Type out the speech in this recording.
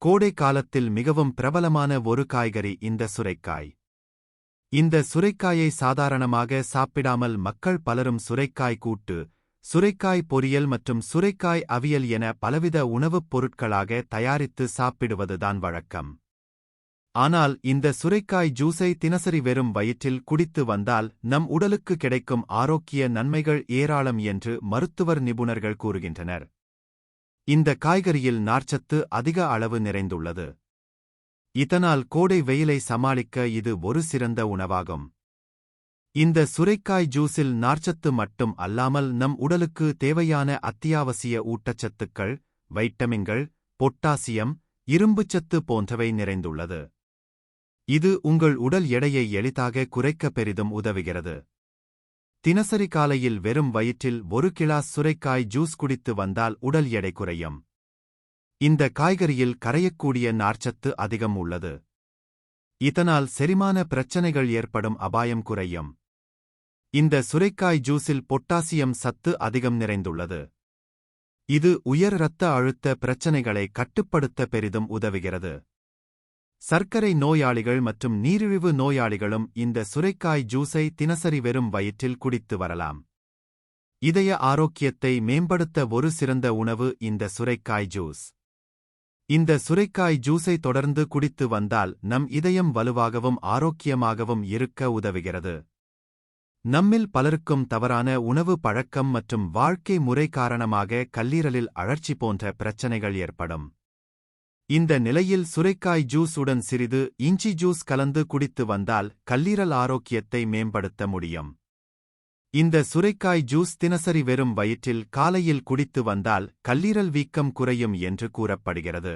கோடை காலத்தில் மிகவும் பிரபலமான ஒரு காய்கறி இந்த சுரைக்காய். இந்த சுரைக்காயை சாதாரணமாக சாப்பிடாமல் மக்கள் பலரும் சுரைக்காய் கூட்டு, சுரைக்காய் பொரியல் மற்றும் சுரைக்காய் அவியல் என பலவித உணவுப் பொருட்களாக தயாரித்து சாப்பிடுவதுதான் வழக்கம். ஆனால் இந்த சுரைக்காய் ஜூஸை தினசரி வெறும் வயிற்றில் குடித்து வந்தால் நம் உடலுக்கு கிடைக்கும் ஆரோக்கிய நன்மைகள் ஏராளம் என்று மருத்துவர் நிபுணர்கள் கூறுகின்றனர். இந்த காய்கறியில் நார்ச்சத்து அதிக அளவு நிறைந்துள்ளது. இதனால் கோடை வெயிலை சமாளிக்க இது ஒரு சிறந்த உணவாகும். இந்த சுரைக்காய் ஜூஸில் நார்ச்சத்து மட்டும் அல்லாமல் நம் உடலுக்கு தேவையான அத்தியாவசிய ஊட்டச்சத்துக்கள், வைட்டமின்கள், பொட்டாசியம், இரும்புச்சத்து போன்றவை நிறைந்துள்ளது. இது உங்கள் உடல் எடையை எளிதாக குறைக்க பெரிதும் உதவுகிறது. தினசரி காலையில் வெறும் வயிற்றில் ஒரு கிளாஸ் சுரைக்காய் ஜூஸ் குடித்து வந்தால் உடல் எடை குறையும். இந்த காய்கறியில் கரையக்கூடிய நார்ச்சத்து அதிகம் உள்ளது. இதனால் செரிமான பிரச்சனைகள் ஏற்படும் அபாயம் குறையும். இந்த சுரைக்காய் ஜூஸில் பொட்டாசியம் சத்து அதிகம் நிறைந்துள்ளது. இது உயர் இரத்த அழுத்த பிரச்சனைகளை கட்டுப்படுத்த பெரிதும் உதவுகிறது. சர்க்கரை நோயாளிகள் மற்றும் நீரிழிவு நோயாளிகளும் இந்த சுரைக்காய் ஜூஸை தினசரி வெறும் வயிற்றில் குடித்து வரலாம். இதய ஆரோக்கியத்தை மேம்படுத்த ஒரு சிறந்த உணவு இந்த சுரைக்காய் ஜூஸ். இந்த சுரைக்காய் ஜூஸை தொடர்ந்து குடித்து வந்தால் நம் இதயம் வலுவாகவும் ஆரோக்கியமாகவும் இருக்க உதவுகிறது. நம்மில் பலருக்கும் தவறான உணவு பழக்கம் மற்றும் வாழ்க்கை முறை காரணமாக கல்லீரலில் அழற்சி போன்ற பிரச்சனைகள் ஏற்படும். இந்த நிலையில் சுரைக்காய் ஜூஸ் உடன் சிறிது இஞ்சி ஜூஸ் கலந்து குடித்து வந்தால் கல்லீரல் ஆரோக்கியத்தை மேம்படுத்த முடியும். இந்த சுரைக்காய் ஜூஸ் தினசரி வெறும் வயிற்றில் காலையில் குடித்து வந்தால் கல்லீரல் வீக்கம் குறையும் என்று கூறப்படுகிறது.